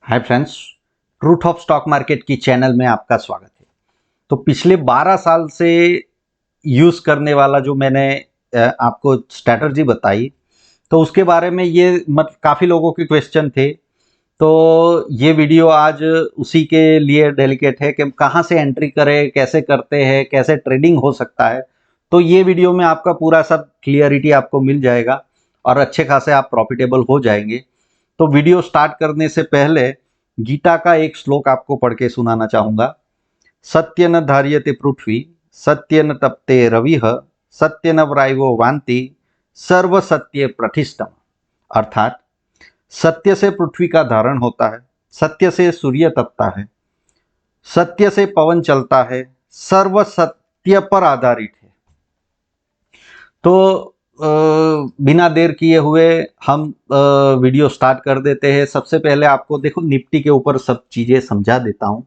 Hi friends, truth of stock market की channel में आपका स्वागत है। तो पिछले 12 साल से यूज़ करने वाला जो मैंने आपको स्ट्रैटेजी बताई, तो उसके बारे में ये काफ़ी लोगों के क्वेश्चन थे। तो ये वीडियो आज उसी के लिए डेडिकेट है कि कहाँ से एंट्री करें, कैसे करते हैं, कैसे ट्रेडिंग हो सकता है। तो ये वीडियो में आपका पूरा सब क्लियरिटी आपको मिल जाएगा और अच्छे खासे आप प्रॉफिटेबल हो जाएंगे। तो वीडियो स्टार्ट करने से पहले गीता का एक श्लोक आपको पढ़ के सुनाना चाहूंगा। सत्य न धार्यते पृथ्वी, सत्य न तप्ते रविः, सत्य न व्रायो वान्ति, सर्व सत्य प्रतिष्ठम। अर्थात सत्य से पृथ्वी का धारण होता है, सत्य से सूर्य तपता है, सत्य से पवन चलता है, सर्व सत्य पर आधारित है। तो बिना देर किए हुए हम वीडियो स्टार्ट कर देते हैं। सबसे पहले आपको देखो निफ्टी के ऊपर सब चीज़ें समझा देता हूँ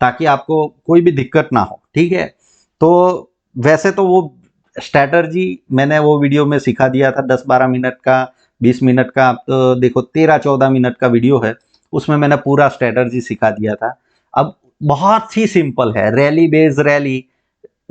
ताकि आपको कोई भी दिक्कत ना हो, ठीक है। तो वैसे तो वो स्ट्रैटेजी मैंने वो वीडियो में सिखा दिया था, 10-12 मिनट का, 20 मिनट का। तो देखो 13-14 मिनट का वीडियो है, उसमें मैंने पूरा स्ट्रैटेजी सिखा दिया था। अब बहुत ही सिंपल है, रैली बेस रैली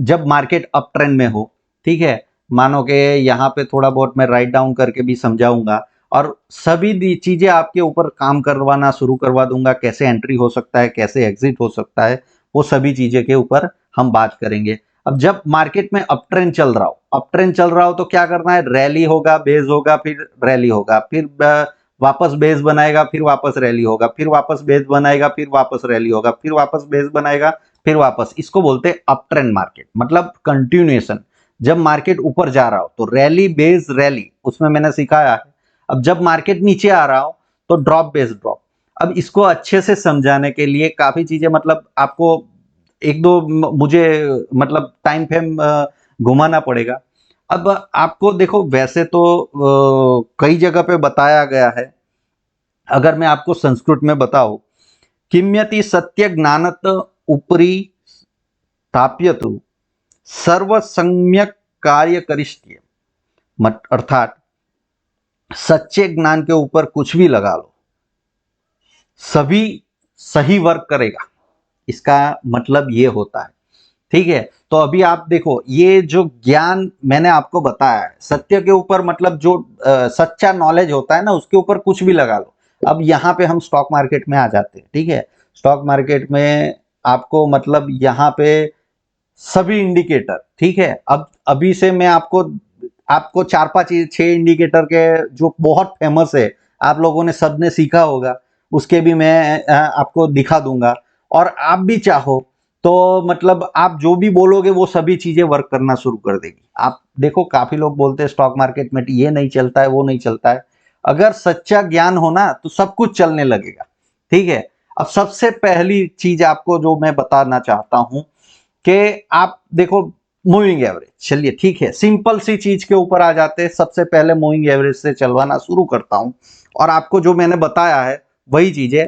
जब मार्केट अप ट्रेंड में हो, ठीक है। मानो कि यहाँ पे थोड़ा बहुत मैं राइट डाउन करके भी समझाऊंगा और सभी चीजें आपके ऊपर काम करवाना शुरू करवा दूंगा। कैसे एंट्री हो सकता है, कैसे एग्जिट हो सकता है, वो सभी चीजें के ऊपर हम बात करेंगे। अब जब मार्केट में अप ट्रेंड चल रहा हो, अप ट्रेंड चल रहा हो तो क्या करना है, रैली होगा, बेस होगा, फिर रैली होगा, फिर वापस बेस बनाएगा, फिर वापस रैली होगा, फिर वापस बेस बनाएगा, फिर वापस रैली होगा, फिर वापस बेस बनाएगा, फिर वापस। इसको बोलते हैं अप ट्रेंड मार्केट, मतलब कंटिन्यूएशन। जब मार्केट ऊपर जा रहा हो तो रैली बेस रैली, उसमें मैंने सिखाया है। अब जब मार्केट नीचे आ रहा हो तो ड्रॉप बेस ड्रॉप। अब इसको अच्छे से समझाने के लिए काफी चीजें, मतलब आपको एक दो मुझे मतलब टाइम फ्रेम घुमाना पड़ेगा। अब आपको देखो वैसे तो कई जगह पे बताया गया है। अगर मैं आपको संस्कृत में बताऊं, किम्यति सत्य ज्ञानत उपरि स्थाप्यतु सर्व सम्यक कार्य करिष्यति। अर्थात सच्चे ज्ञान के ऊपर कुछ भी लगा लो, सभी सही वर्क करेगा। इसका मतलब ये होता है, ठीक है। तो अभी आप देखो, ये जो ज्ञान मैंने आपको बताया है सत्य के ऊपर, मतलब जो सच्चा नॉलेज होता है ना, उसके ऊपर कुछ भी लगा लो। अब यहाँ पे हम स्टॉक मार्केट में आ जाते हैं, ठीक है। स्टॉक मार्केट में आपको मतलब यहाँ पे सभी इंडिकेटर, ठीक है। अब अभी से मैं आपको आपको 4-5 6 इंडिकेटर के जो बहुत फेमस है, आप लोगों ने सबने सीखा होगा, उसके भी मैं आपको दिखा दूंगा। और आप भी चाहो तो मतलब आप जो भी बोलोगे वो सभी चीजें वर्क करना शुरू कर देगी। आप देखो काफी लोग बोलते हैं स्टॉक मार्केट में ये नहीं चलता है, वो नहीं चलता है। अगर सच्चा ज्ञान हो ना तो सब कुछ चलने लगेगा, ठीक है। अब सबसे पहली चीज आपको जो मैं बताना चाहता हूं कि आप देखो मूविंग एवरेज। चलिए ठीक है, सिंपल सी चीज के ऊपर आ जाते हैं। सबसे पहले मूविंग एवरेज से चलवाना शुरू करता हूं और आपको जो मैंने बताया है वही चीजें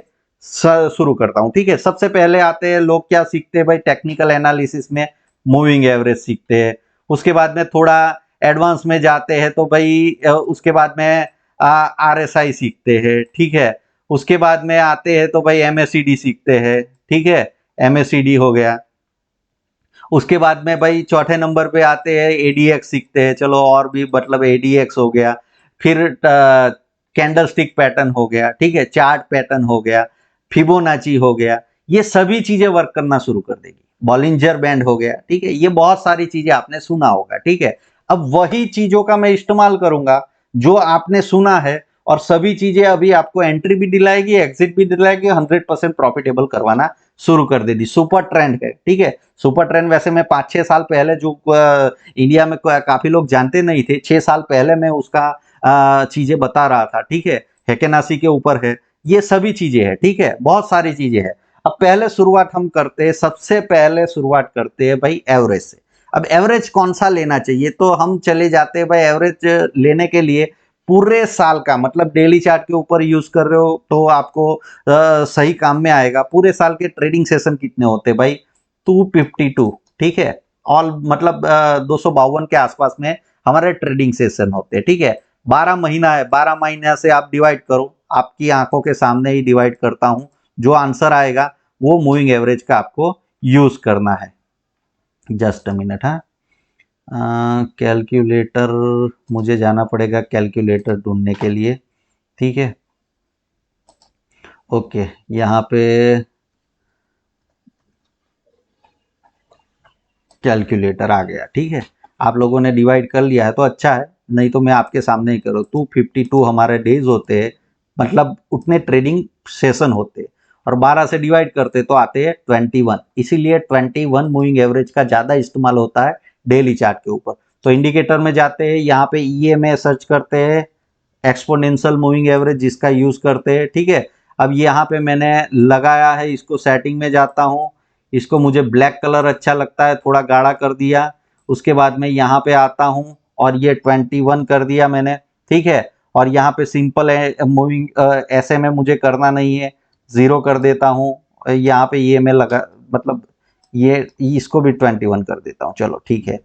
शुरू करता हूं, ठीक है। सबसे पहले आते हैं लोग क्या सीखते हैं भाई, टेक्निकल एनालिसिस में मूविंग एवरेज सीखते हैं। उसके बाद में थोड़ा एडवांस में जाते हैं तो भाई उसके बाद में आरएसआई सीखते हैं, ठीक है। उसके बाद में आते हैं तो भाई एमएससीडी सीखते हैं, ठीक है। एमएससीडी हो गया। उसके बाद में भाई चौथे नंबर पे आते हैं एडीएक्स सीखते हैं, चलो और भी मतलब एडीएक्स हो गया। फिर कैंडल स्टिक पैटर्न हो गया, ठीक है, चार्ट पैटर्न हो गया, फिबोनाची हो गया। ये सभी चीजें वर्क करना शुरू कर देगी। बॉलिंजर बैंड हो गया, ठीक है। ये बहुत सारी चीजें आपने सुना होगा, ठीक है। अब वही चीजों का मैं इस्तेमाल करूंगा जो आपने सुना है, और सभी चीजें अभी आपको एंट्री भी दिलाएगी, एग्जिट भी दिलाएगी, 100% प्रॉफिटेबल करवाना शुरू कर देगी। सुपर ट्रेंड है, ठीक है। सुपर ट्रेंड वैसे मैं 5-6 साल पहले जो इंडिया में काफी लोग जानते नहीं थे, 6 साल पहले मैं उसका चीजें बता रहा था, ठीक है। हेकेनासी के ऊपर है, ये सभी चीजें हैं, ठीक है। बहुत सारी चीजें हैं। अब पहले शुरुआत हम करते हैं, सबसे पहले शुरुआत करते हैं भाई एवरेज से। अब एवरेज कौन सा लेना चाहिए, तो हम चले जाते हैं भाई एवरेज लेने के लिए पूरे साल का, मतलब डेली चार्ट के ऊपर यूज कर रहे हो तो आपको सही काम में आएगा। पूरे साल के ट्रेडिंग सेशन कितने होते हैं भाई, 252, ठीक है। ऑल मतलब 252 के आसपास में हमारे ट्रेडिंग सेशन होते हैं, ठीक है। 12 महीना है, 12 महीना से आप डिवाइड करो, आपकी आंखों के सामने ही डिवाइड करता हूं, जो आंसर आएगा वो मूविंग एवरेज का आपको यूज करना है। Just a minute. हाँ, कैलकुलेटर, मुझे जाना पड़ेगा कैलकुलेटर ढूंढने के लिए। ठीक है, ओके, यहाँ पे कैलकुलेटर आ गया। ठीक है, आप लोगों ने डिवाइड कर लिया है तो अच्छा है, नहीं तो मैं आपके सामने ही करूँ। 252 हमारे डेज होते हैं, मतलब उतने ट्रेडिंग सेशन होते हैं, और 12 से डिवाइड करते तो आते हैं 21। इसीलिए 21 मूविंग एवरेज का ज़्यादा इस्तेमाल होता है डेली चार्ट के ऊपर। तो इंडिकेटर में जाते हैं, यहाँ पे EMA सर्च करते हैं, एक्सपोनेंशियल मूविंग एवरेज जिसका यूज करते हैं। ठीक है, अब यहाँ पे मैंने लगाया है, इसको सेटिंग में जाता हूँ, इसको मुझे ब्लैक कलर अच्छा लगता है, थोड़ा गाढ़ा कर दिया। उसके बाद में यहाँ पे आता हूँ और ये 21 कर दिया मैंने। ठीक है, और यहाँ पे सिंपल है मूविंग, ऐसे में मुझे करना नहीं है, 0 कर देता हूँ। यहाँ पे ये मैं लगा, मतलब ये इसको भी 21 कर देता हूँ। चलो ठीक है,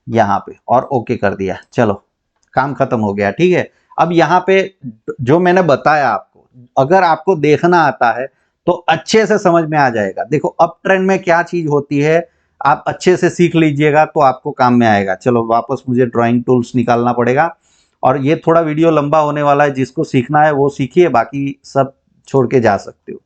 यहाँ पे और ओके कर दिया, चलो काम खत्म हो गया। ठीक है, अब यहाँ पे जो मैंने बताया आपको, अगर आपको देखना आता है तो अच्छे से समझ में आ जाएगा। देखो अप ट्रेंड में क्या चीज होती है, आप अच्छे से सीख लीजिएगा तो आपको काम में आएगा। चलो वापस मुझे ड्राइंग टूल्स निकालना पड़ेगा, और ये थोड़ा वीडियो लंबा होने वाला है, जिसको सीखना है वो सीखिए, बाकी सब छोड़ के जा सकते हो।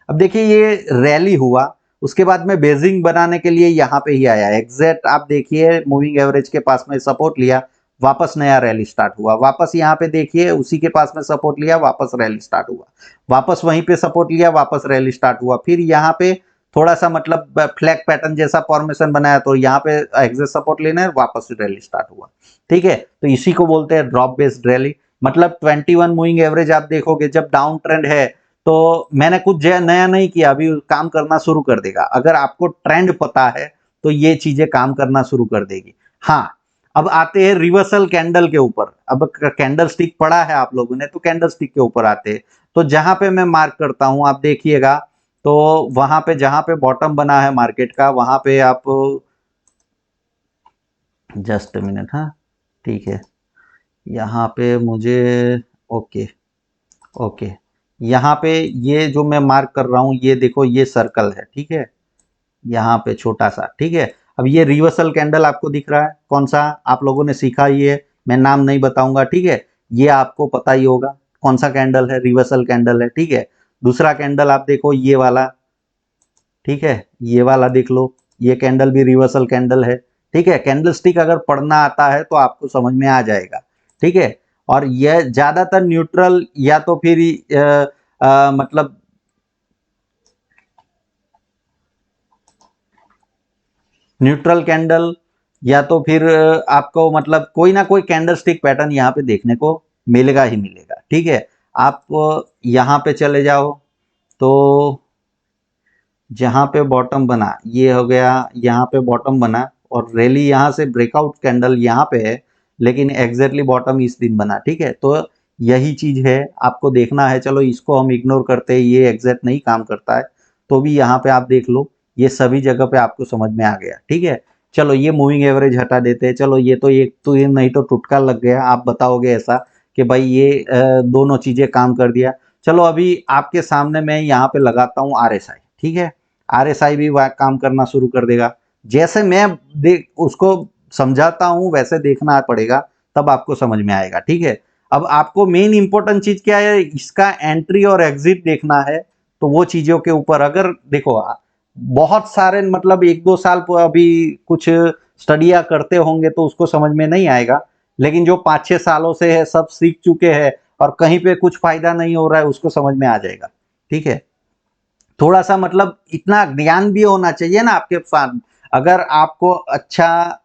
अब देखिए ये रैली हुआ, उसके बाद में बेसिंग बनाने के लिए यहाँ पे ही आया एग्जैक्ट। आप देखिए मूविंग एवरेज के पास में सपोर्ट लिया, वापस नया रैली स्टार्ट हुआ, वापस यहाँ पे देखिए उसी के पास में सपोर्ट लिया, वापस रैली स्टार्ट हुआ, वापस वहीं पे सपोर्ट लिया, वापस रैली स्टार्ट हुआ। फिर यहाँ पे थोड़ा सा मतलब फ्लैग पैटर्न जैसा फॉर्मेशन बनाया, तो यहाँ पे एग्जैक्ट सपोर्ट लेना है, वापस रैली स्टार्ट हुआ। ठीक है, तो इसी को बोलते हैं ड्रॉप बेस्ड रैली। मतलब 21 मूविंग एवरेज आप देखोगे जब डाउन ट्रेंड है, तो मैंने कुछ नया नहीं किया, अभी काम करना शुरू कर देगा। अगर आपको ट्रेंड पता है तो ये चीजें काम करना शुरू कर देगी। हाँ, अब आते हैं रिवर्सल कैंडल के ऊपर। अब कैंडल स्टिक पढ़ा है आप लोगों ने, तो कैंडल स्टिक के ऊपर आते हैं। तो जहां पे मैं मार्क करता हूं आप देखिएगा, तो वहां पे जहां पे बॉटम बना है मार्केट का, वहां पे आप, जस्ट मिनट, हाँ ठीक है, यहाँ पे मुझे, ओके ओके, यहाँ पे ये जो मैं मार्क कर रहा हूँ, ये देखो ये सर्कल है। ठीक है, यहाँ पे छोटा सा। ठीक है, अब ये रिवर्सल कैंडल आपको दिख रहा है, कौन सा आप लोगों ने सीखा, ये मैं नाम नहीं बताऊंगा। ठीक है, ये आपको पता ही होगा कौन सा कैंडल है, रिवर्सल कैंडल है। ठीक है, दूसरा कैंडल आप देखो ये वाला, ठीक है, ये वाला देख लो, ये कैंडल भी रिवर्सल कैंडल है। ठीक है, कैंडल स्टिक अगर पढ़ना आता है तो आपको समझ में आ जाएगा। ठीक है, और यह ज्यादातर न्यूट्रल या तो फिर मतलब न्यूट्रल कैंडल, या तो फिर आपको मतलब कोई ना कोई कैंडल स्टिक पैटर्न यहाँ पे देखने को मिलेगा ही मिलेगा। ठीक है, आप यहाँ पे चले जाओ, तो जहाँ पे बॉटम बना ये हो गया, यहाँ पे बॉटम बना और रैली यहाँ से ब्रेकआउट कैंडल यहाँ पे है, लेकिन एग्जैक्टली बॉटम इस दिन बना। ठीक है, तो यही चीज है, आपको देखना है। चलो इसको हम इग्नोर करते हैं, ये एग्जैक्ट नहीं काम करता है, तो भी यहाँ पे आप देख लो, ये सभी जगह पे आपको समझ में आ गया। ठीक है, चलो ये मूविंग एवरेज हटा देते हैं। चलो ये तो एक तो ये नहीं तो टुटका लग गया, आप बताओगे ऐसा कि भाई ये दोनों चीजें काम कर दिया। चलो अभी आपके सामने मैं यहाँ पे लगाता हूँ RSI। ठीक है, RSI भी काम करना शुरू कर देगा। जैसे मैं देख उसको समझाता हूं वैसे देखना पड़ेगा, तब आपको समझ में आएगा। ठीक है, अब आपको मेन इंपॉर्टेंट चीज क्या है, इसका एंट्री और एग्जिट देखना है। तो वो चीजों के ऊपर अगर देखो, बहुत सारे मतलब 1-2 साल अभी कुछ स्टडियां करते होंगे तो उसको समझ में नहीं आएगा, लेकिन जो 5-6 सालों से है सब सीख चुके हैं और कहीं पे कुछ फायदा नहीं हो रहा है, उसको समझ में आ जाएगा। ठीक है, थोड़ा सा मतलब इतना ज्ञान भी होना चाहिए ना आपके साथ। अगर आपको अच्छा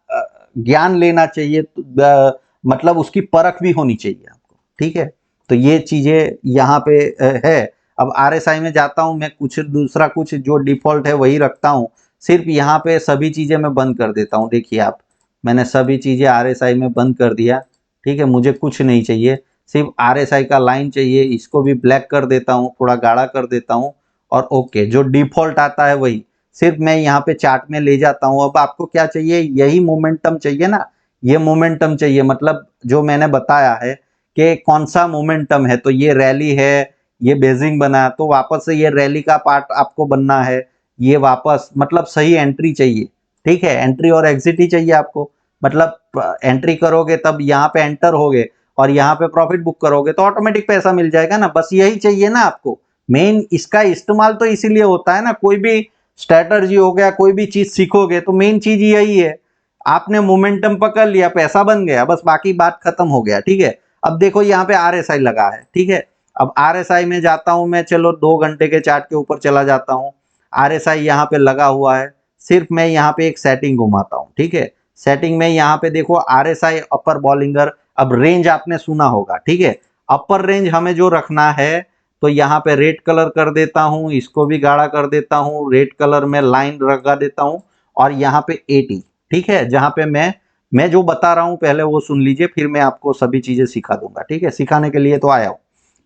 ज्ञान लेना चाहिए तो मतलब उसकी परख भी होनी चाहिए आपको। ठीक है, तो ये चीजें यहाँ पे है। अब RSI में जाता हूँ मैं, कुछ दूसरा कुछ जो डिफॉल्ट है वही रखता हूँ, सिर्फ यहाँ पे सभी चीजें मैं बंद कर देता हूँ। देखिए आप, मैंने सभी चीजें RSI में बंद कर दिया। ठीक है, मुझे कुछ नहीं चाहिए, सिर्फ RSI का लाइन चाहिए। इसको भी ब्लैक कर देता हूँ, थोड़ा गाढ़ा कर देता हूँ, और ओके, जो डिफॉल्ट आता है वही सिर्फ मैं यहाँ पे चार्ट में ले जाता हूँ। अब आपको क्या चाहिए, यही मोमेंटम चाहिए ना, ये मोमेंटम चाहिए, मतलब जो मैंने बताया है कि कौन सा मोमेंटम है, तो ये रैली है ये बेसिंग बना, तो वापस से ये रैली का पार्ट आपको बनना है, ये वापस मतलब सही एंट्री चाहिए, ठीक है, एंट्री और एग्जिट ही चाहिए आपको, मतलब एंट्री करोगे तब यहाँ पे एंटर होगे और यहाँ पे प्रॉफिट बुक करोगे तो ऑटोमेटिक पैसा मिल जाएगा ना, बस यही चाहिए ना आपको। मेन इसका इस्तेमाल तो इसीलिए होता है ना, कोई भी स्ट्रेटर्जी हो गया, कोई भी चीज सीखोगे तो मेन चीज यही है, आपने मोमेंटम पकड़ लिया, पैसा बन गया, बस बाकी बात खत्म हो गया, ठीक है। अब देखो यहाँ पे RSI लगा है, ठीक है, अब RSI में जाता हूं मैं, चलो 2 घंटे के चार्ट के ऊपर चला जाता हूं, RSI यहाँ पे लगा हुआ है, सिर्फ मैं यहाँ पे एक सेटिंग घुमाता हूँ, ठीक है, सेटिंग में यहाँ पे देखो RSI अपर बॉलिंगर, अब रेंज आपने सुना होगा, ठीक है, अपर रेंज हमें जो रखना है तो यहाँ पे रेड कलर कर देता हूँ, इसको भी गाढ़ा कर देता हूँ, रेड कलर में लाइन लगा देता हूँ और यहाँ पे 80, ठीक है, जहां पे मैं जो बता रहा हूं पहले वो सुन लीजिए, फिर मैं आपको सभी चीजें सिखा दूंगा, ठीक है, सिखाने के लिए तो आया हूं।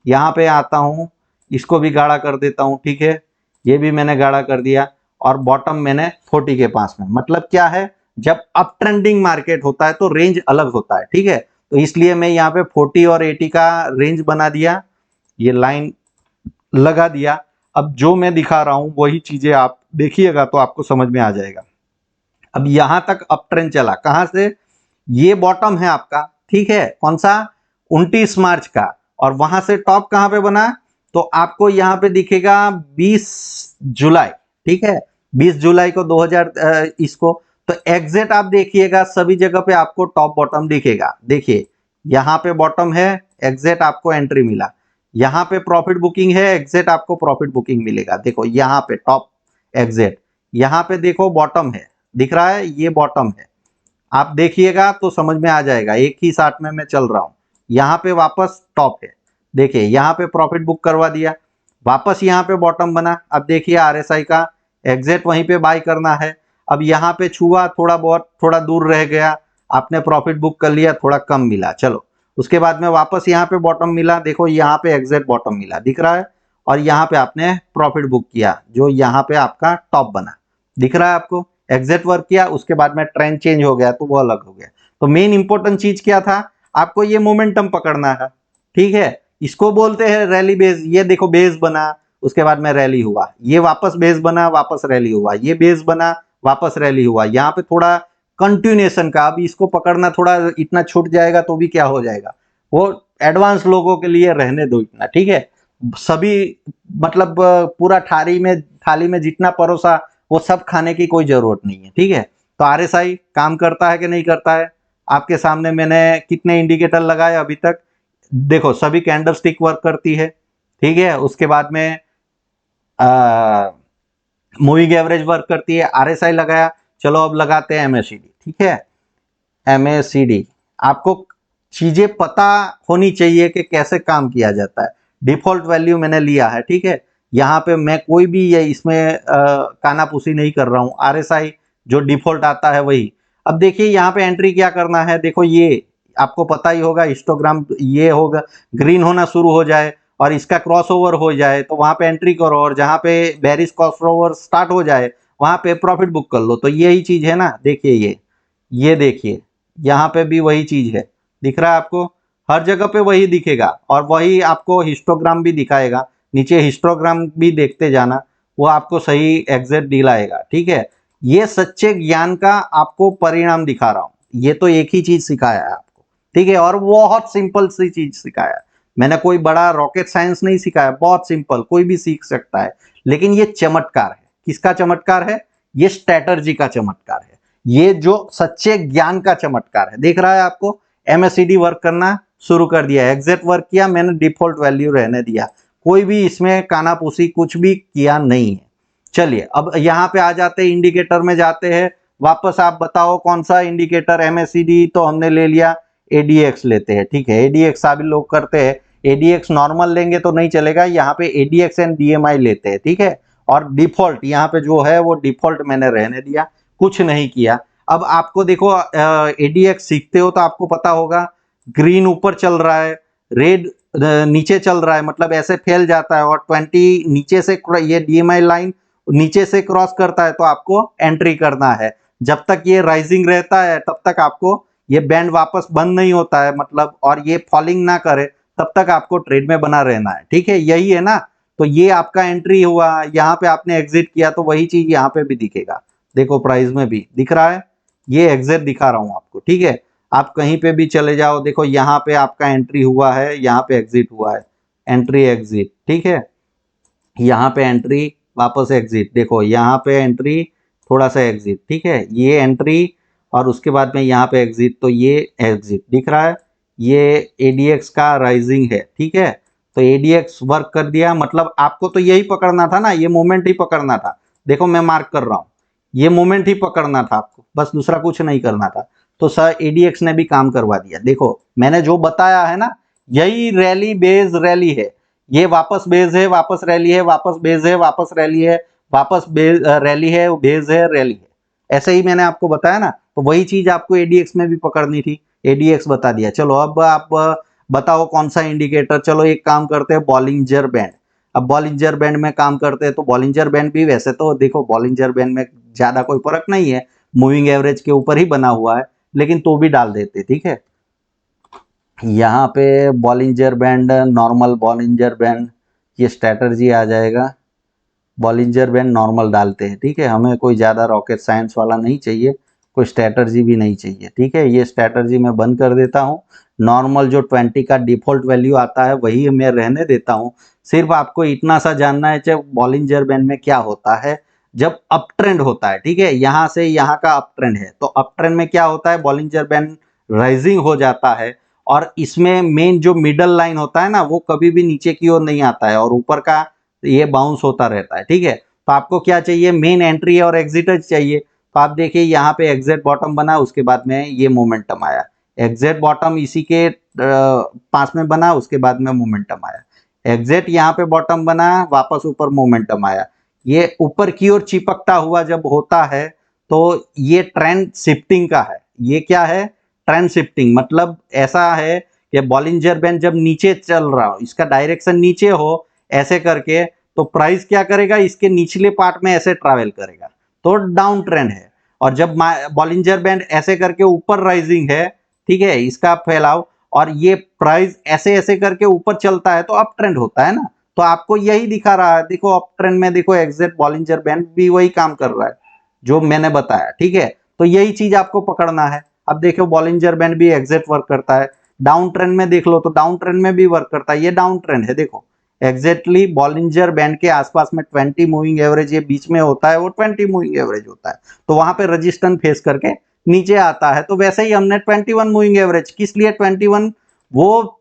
यहाँ पे आता हूं, इसको भी गाढ़ा कर देता हूं, ठीक है, ये भी मैंने गाढ़ा कर दिया और बॉटम मैंने 40 के पास में, मतलब क्या है, जब अप ट्रेंडिंग मार्केट होता है तो रेंज अलग होता है, ठीक है, तो इसलिए मैं यहाँ पे 40 और 80 का रेंज बना दिया, ये लाइन लगा दिया। अब जो मैं दिखा रहा हूं वही चीजें आप देखिएगा तो आपको समझ में आ जाएगा। अब यहां तक अप ट्रेंड चला, कहां से, ये बॉटम है आपका, ठीक है, कौन सा, 29 मार्च का, और वहां से टॉप कहां पे बना, तो आपको यहां पे दिखेगा 20 जुलाई, ठीक है, 20 जुलाई को 2000 इसको, तो एग्जिट आप देखिएगा सभी जगह पे आपको टॉप बॉटम दिखेगा, देखिए यहां पे बॉटम है, एग्जिट आपको एंट्री मिला, यहां पे प्रॉफिट बुकिंग है, एग्जिट आपको प्रॉफिट बुकिंग मिलेगा, देखो यहां पे टॉप एग्जिट, यहां पे देखो बॉटम है, दिख रहा है, ये बॉटम है, आप देखिएगा तो समझ में आ जाएगा, एक ही साथ में मैं चल रहा हूं, यहां पे वापस टॉप है, देखिए यहां पे प्रॉफिट बुक करवा दिया, वापस यहां पे बॉटम बना, अब देखिए RSI का एग्जिट वहीं पे बाय करना है, अब यहां पे छुआ, थोड़ा बहुत थोड़ा दूर रह गया, आपने प्रॉफिट बुक कर लिया, थोड़ा कम मिला, चलो उसके बाद में वापस यहाँ पे बॉटम मिला, देखो यहाँ पे एग्जिट बॉटम मिला, दिख रहा है, और यहाँ पे आपने प्रॉफिट बुक किया, जो यहाँ पे आपका टॉप बना, दिख रहा है आपको, एग्जिट वर्क किया, उसके बाद में ट्रेंड चेंज हो गया तो वो अलग हो गया। तो मेन इंपॉर्टेंट चीज क्या था, आपको ये मोमेंटम पकड़ना है, ठीक है, इसको बोलते हैं रैली बेस, ये देखो बेस बना, उसके बाद में रैली हुआ, ये वापस बेस बना, वापस रैली हुआ, ये बेस बना, वापस रैली हुआ, यहाँ पे थोड़ा कंटिन्यूएशन का, अब इसको पकड़ना थोड़ा इतना छूट जाएगा तो भी क्या हो जाएगा, वो एडवांस लोगों के लिए रहने दो इतना, ठीक है, सभी मतलब पूरा थाली में जितना परोसा वो सब खाने की कोई जरूरत नहीं है, ठीक है। तो RSI काम करता है कि नहीं करता है, आपके सामने मैंने कितने इंडिकेटर लगाए अभी तक, देखो सभी कैंडल स्टिक वर्क करती है, ठीक है, उसके बाद में मूविंग एवरेज वर्क करती है, RSI लगाया, चलो अब लगाते हैं MACD, ठीक है, MACD आपको चीजें पता होनी चाहिए कि कैसे काम किया जाता है, डिफॉल्ट वैल्यू मैंने लिया है, ठीक है, यहाँ पे मैं कोई भी ये इसमें कानापुसी नहीं कर रहा हूँ, RSI जो डिफॉल्ट आता है वही। अब देखिए यहाँ पे एंट्री क्या करना है, देखो ये आपको पता ही होगा, हिस्टोग्राम ये होगा, ग्रीन होना शुरू हो जाए और इसका क्रॉसओवर हो जाए तो वहां पे एंट्री करो, और जहां पे बेरिश क्रॉसओवर स्टार्ट हो जाए वहां पे प्रॉफिट बुक कर लो, तो यही चीज है ना, देखिए ये देखिए यहाँ पे भी वही चीज है, दिख रहा है आपको, हर जगह पे वही दिखेगा और वही आपको हिस्टोग्राम भी दिखाएगा, नीचे हिस्टोग्राम भी देखते जाना, वो आपको सही एग्जैक्ट दिलाएगा, ठीक है, ये सच्चे ज्ञान का आपको परिणाम दिखा रहा हूं, ये तो एक ही चीज सिखाया है आपको, ठीक है, और बहुत सिंपल सी चीज सिखाया है, मैंने कोई बड़ा रॉकेट साइंस नहीं सिखाया, बहुत सिंपल, कोई भी सीख सकता है, लेकिन ये चमत्कार है, किसका चमत्कार है, ये स्ट्रैटर्जी का चमत्कार है, ये जो सच्चे ज्ञान का चमत्कार है, देख रहा है आपको, MACD वर्क करना शुरू कर दिया, एग्जिट वर्क किया, मैंने डिफॉल्ट वैल्यू रहने दिया, कोई भी इसमें कानापूसी कुछ भी किया नहीं है। चलिए अब यहाँ पे आ जाते हैं, इंडिकेटर में जाते हैं, वापस आप बताओ कौन सा इंडिकेटर, MACD तो हमने ले लिया, ADX लेते हैं, ठीक है, ADX सभी लोग करते हैं, ADX नॉर्मल लेंगे तो नहीं चलेगा, यहाँ पे ADX एंड DMI लेते हैं, ठीक है, और डिफॉल्ट यहाँ पे जो है वो डिफॉल्ट मैंने रहने दिया, कुछ नहीं किया। अब आपको देखो ADX सीखते हो तो आपको पता होगा, ग्रीन ऊपर चल रहा है, रेड नीचे चल रहा है, मतलब ऐसे फैल जाता है, और 20 नीचे से ये DMI लाइन नीचे से क्रॉस करता है तो आपको एंट्री करना है, जब तक ये राइजिंग रहता है तब तक आपको ये बैंड वापस बंद नहीं होता है, मतलब और ये फॉलिंग ना करे तब तक आपको ट्रेड में बना रहना है, ठीक है, यही है ना। तो ये आपका एंट्री हुआ, यहाँ पे आपने एग्जिट किया, तो वही चीज यहाँ पे भी दिखेगा। देखो प्राइस में भी दिख रहा है, ये एग्जिट दिखा रहा हूं आपको, ठीक है। आप कहीं पे भी चले जाओ, देखो यहाँ पे आपका एंट्री हुआ है, यहाँ पे एग्जिट हुआ है, एंट्री एग्जिट, ठीक है। यहाँ पे एंट्री वापस एग्जिट, देखो यहाँ पे एंट्री थोड़ा सा एग्जिट, ठीक है, ये एंट्री और उसके बाद में यहाँ पे एग्जिट, तो ये एग्जिट दिख रहा है। ये एडीएक्स का राइजिंग है, ठीक है। तो एडीएक्स वर्क कर दिया, मतलब आपको तो यही पकड़ना था ना, ये मोमेंट ही पकड़ना था। देखो मैं मार्क कर रहा हूँ, ये मोमेंट ही पकड़ना था आपको, बस दूसरा कुछ नहीं करना था। तो सर एडीएक्स ने भी काम करवा दिया। देखो मैंने जो बताया है ना, यही रैली बेस रैली है। ये वापस बेस है, वापस रैली है, वापस बेस है, वापस रैली है, वापस बेस रैली है, बेस है, रैली है। ऐसे ही मैंने आपको बताया ना, तो वही चीज आपको एडीएक्स में भी पकड़नी थी। एडीएक्स बता दिया। चलो अब आप बताओ कौन सा इंडिकेटर। चलो एक काम करते हैं, बॉलिंजर बैंड। अब बॉलिंजर बैंड में काम करते हैं, तो बॉलिंजर बैंड भी वैसे तो देखो बॉलिंजर बैंड में ज्यादा कोई फर्क नहीं है, मूविंग एवरेज के ऊपर ही बना हुआ है, लेकिन तो भी डाल देते, ठीक है। यहाँ पे Bollinger band, normal Bollinger band, ये स्ट्रैटर्जी आ जाएगा। बॉलिंजर बैंड नॉर्मल डालते हैं, ठीक है, हमें कोई ज़्यादा रॉकेट साइंस वाला नहीं चाहिए, कोई स्ट्रैटर्जी भी नहीं चाहिए, ठीक है। ये स्ट्रैटर्जी मैं बंद कर देता हूँ। नॉर्मल जो 20 का डिफॉल्ट वैल्यू आता है वही मैं रहने देता हूँ। सिर्फ आपको इतना सा जानना है कि बॉलिंजर बैंड में क्या होता है जब अप ट्रेंड होता है, ठीक है। यहाँ से यहाँ का अप ट्रेंड है, तो अप ट्रेंड में क्या होता है, बॉलिंजर बैंड राइजिंग हो जाता है, और इसमें मेन जो मिडल लाइन होता है ना, वो कभी भी नीचे की ओर नहीं आता है, और ऊपर का ये बाउंस होता रहता है, ठीक है। तो आपको क्या चाहिए, मेन एंट्री और एग्जिट चाहिए। तो आप देखिए यहाँ पे एग्जिट बॉटम बना, उसके बाद में ये मोमेंटम आया, एग्जिट बॉटम इसी के पास में बना, उसके बाद में मोमेंटम आया, एग्जिट यहाँ पे बॉटम बना, वापस ऊपर मोमेंटम आया। ये ऊपर की ओर चिपकता हुआ जब होता है तो ये ट्रेंड शिफ्टिंग का है। ये क्या है, ट्रेंड शिफ्टिंग, मतलब ऐसा है कि बॉलिंजर बैंड जब नीचे चल रहा हो, इसका डायरेक्शन नीचे हो ऐसे करके, तो प्राइस क्या करेगा, इसके निचले पार्ट में ऐसे ट्रैवल करेगा, तो डाउन ट्रेंड है। और जब बॉलिंजर बैंड ऐसे करके ऊपर राइजिंग है, ठीक है, इसका फैलाव, और ये प्राइस ऐसे ऐसे करके ऊपर चलता है तो अप ट्रेंड होता है ना। तो आपको यही दिखा रहा है, देखो अप ट्रेंड में देखो एग्जैक्ट बॉलिंजर बैंड भी वही काम कर रहा है जो मैंने बताया, ठीक है। तो यही चीज आपको पकड़ना है। अब देखो बॉलिंजर बैंड भी एग्जैक्ट वर्क करता है, डाउन ट्रेंड में देख लो तो डाउन ट्रेंड में भी वर्क करता है, ये डाउन ट्रेंड है, देखो एग्जैक्टली बॉलिंजर बैंड के आसपास में 20 मूविंग एवरेज ये बीच में होता है, वो 20 मूविंग एवरेज होता है, तो वहां पे रेजिस्टेंस फेस करके नीचे आता है। तो वैसे ही हमने 21 मूविंग एवरेज, किस लिए 21, वो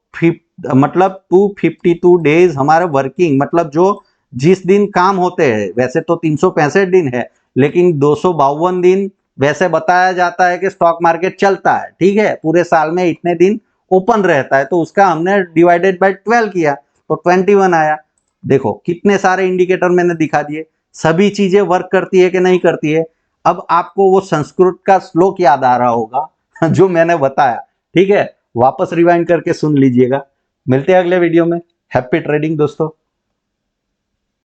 मतलब 252 डेज हमारे वर्किंग, मतलब जो जिस दिन काम होते हैं, वैसे तो 365 दिन है, लेकिन 252 दिन वैसे बताया जाता है कि स्टॉक मार्केट चलता है, ठीक है, पूरे साल में इतने दिन ओपन रहता है, तो उसका हमने डिवाइडेड बाय 12 किया तो 21 आया। देखो कितने सारे इंडिकेटर मैंने दिखा दिए, सभी चीजें वर्क करती है कि नहीं करती है। अब आपको वो संस्कृत का श्लोक याद आ रहा होगा जो मैंने बताया, ठीक है, वापस रिवाइंड करके सुन लीजिएगा। मिलते हैं अगले वीडियो में। हैप्पी ट्रेडिंग दोस्तों।